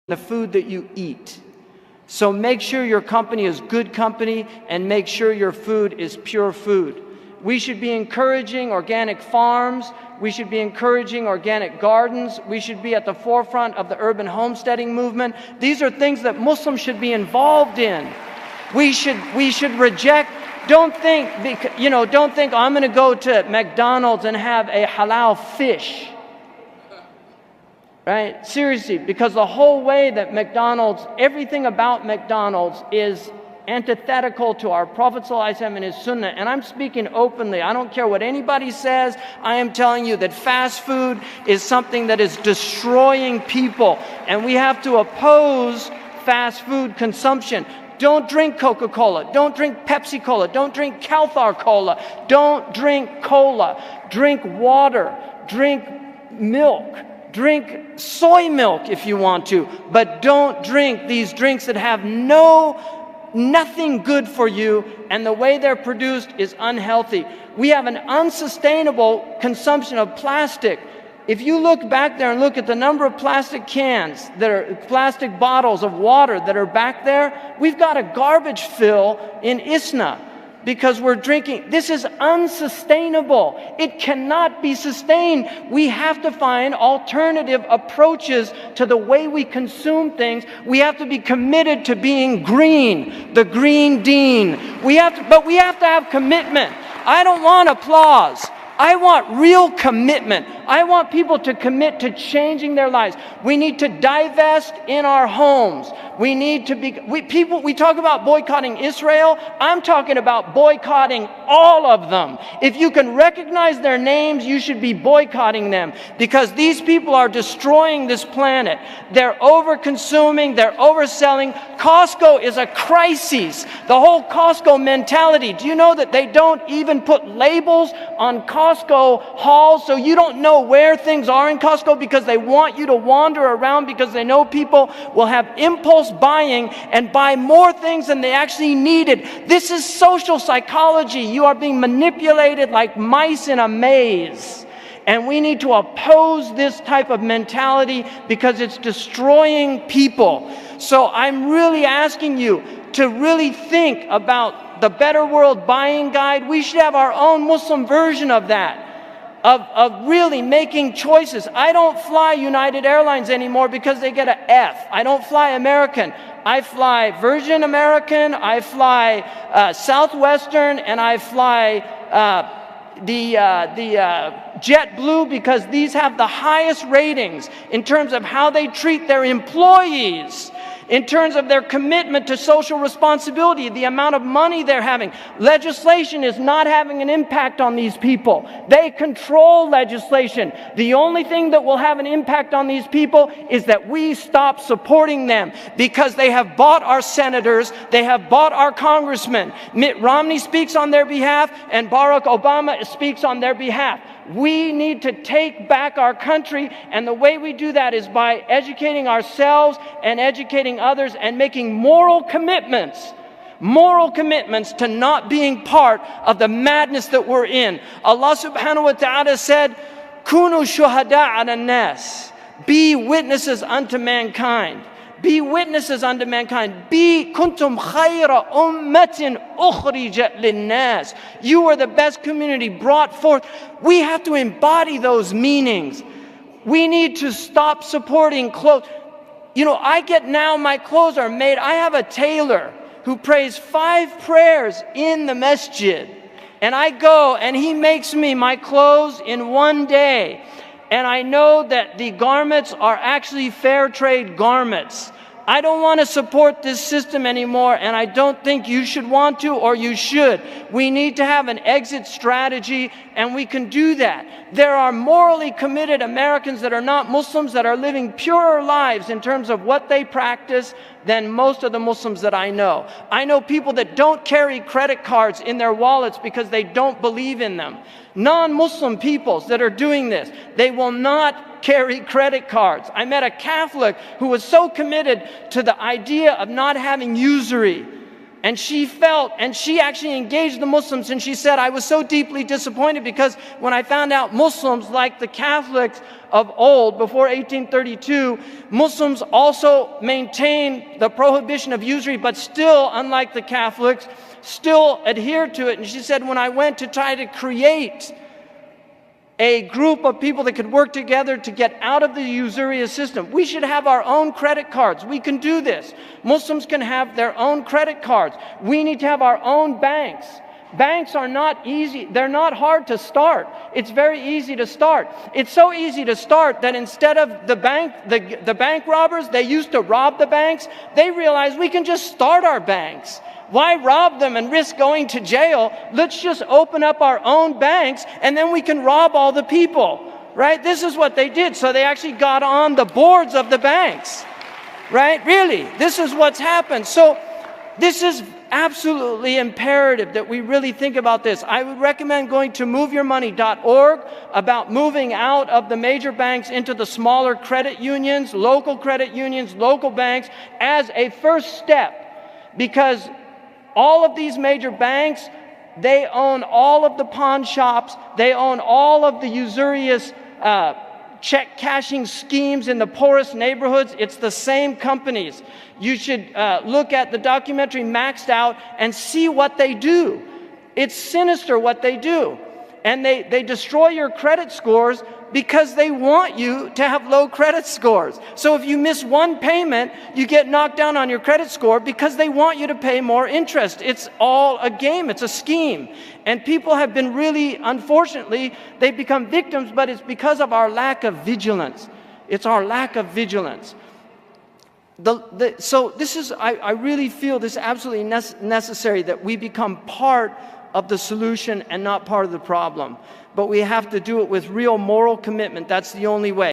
the food that you eat. So make sure your company is good company and make sure your food is pure food. We should be encouraging organic farms. We should be encouraging organic gardens. We should be at the forefront of the urban homesteading movement. These are things that Muslims should be involved in. We should reject. Don't think, don't think I'm going to go to McDonald's and have a halal fish. Right? Seriously, because the whole way that McDonald's, everything about McDonald's is antithetical to our Prophet ﷺ and his sunnah. And I'm speaking openly. I don't care what anybody says. I am telling you that fast food is something that is destroying people. And we have to oppose fast food consumption. Don't drink Coca-Cola. Don't drink Pepsi Cola. Don't drink Calthar Cola. Don't drink cola. Drink water. Drink milk. Drink soy milk if you want to, but don't drink these drinks that have nothing good for you, and the way they're produced is unhealthy. We have an unsustainable consumption of plastic. If you look back there and look at the number of plastic cans, that are plastic bottles of water that are back there, we've got a garbage fill in ISNA. Because we're drinking. This is unsustainable. It cannot be sustained. We have to find alternative approaches to the way we consume things. We have to be committed to being green, the green dean. But we have to have commitment. I don't want applause. I want real commitment. I want people to commit to changing their lives. We need to divest in our homes. We need to be, we talk about boycotting Israel. I'm talking about boycotting all of them. If you can recognize their names, you should be boycotting them, because these people are destroying this planet. They're over-consuming, they're overselling. Costco is a crisis. The whole Costco mentality. Do you know that they don't even put labels on Costco halls, so you don't know where things are in Costco, because they want you to wander around, because they know people will have impulse buying and buy more things than they actually needed. This is social psychology. You are being manipulated like mice in a maze. And we need to oppose this type of mentality, because it's destroying people. So I'm really asking you to really think about the Better World Buying Guide. We should have our own Muslim version of that. Of really making choices. I don't fly United Airlines anymore because they get an F. I don't fly American. I fly Virgin American, I fly Southwestern, and I fly JetBlue, because these have the highest ratings in terms of how they treat their employees, in terms of their commitment to social responsibility, the amount of money they're having. Legislation is not having an impact on these people. They control legislation. The only thing that will have an impact on these people is that we stop supporting them, because they have bought our senators, they have bought our congressmen. Mitt Romney speaks on their behalf, and Barack Obama speaks on their behalf. We need to take back our country, and the way we do that is by educating ourselves and educating others and making moral commitments to not being part of the madness that we're in. Allah subhanahu wa ta'ala said, Kunu shuhada ala nas. Be witnesses unto mankind. Be witnesses unto mankind. Be kuntum khayra ummatin ukhrijat linnas. You are the best community brought forth. We have to embody those meanings. We need to stop supporting clothes. I get now, my clothes are made. I have a tailor who prays 5 prayers in the masjid. And I go and he makes me my clothes in one day. And I know that the garments are actually fair trade garments. I don't want to support this system anymore, and I don't think you should want to, or you should. We need to have an exit strategy, and we can do that. There are morally committed Americans that are not Muslims that are living purer lives in terms of what they practice than most of the Muslims that I know. I know people that don't carry credit cards in their wallets because they don't believe in them. Non-Muslim peoples that are doing this, they will not carry credit cards. I met a Catholic who was so committed to the idea of not having usury. And she felt, and she actually engaged the Muslims, and she said, I was so deeply disappointed because when I found out Muslims, like the Catholics of old, before 1832, Muslims also maintained the prohibition of usury, but still, unlike the Catholics, still adhered to it. And she said, when I went to try to create a group of people that could work together to get out of the usurious system. We should have our own credit cards. We can do this. Muslims can have their own credit cards. We need to have our own banks. Banks are not easy. They're not hard to start. It's very easy to start. It's so easy to start that instead of the bank robbers, they used to rob the banks, they realized we can just start our banks. Why rob them and risk going to jail? Let's just open up our own banks and then we can rob all the people, right? This is what they did. So they actually got on the boards of the banks, right? Really, this is what's happened. So this is absolutely imperative that we really think about this. I would recommend going to moveyourmoney.org about moving out of the major banks into the smaller credit unions, local banks as a first step, because all of these major banks, they own all of the pawn shops. They own all of the usurious check cashing schemes in the poorest neighborhoods. It's the same companies. You should look at the documentary Maxed Out and see what they do. It's sinister what they do. And they destroy your credit scores because they want you to have low credit scores. So if you miss one payment, you get knocked down on your credit score because they want you to pay more interest. It's all a game. It's a scheme. And people have been really, unfortunately, they've become victims, but it's because of our lack of vigilance. It's our lack of vigilance. So this is, I really feel this is absolutely necessary that we become part of the solution and not part of the problem. But we have to do it with real moral commitment. That's the only way.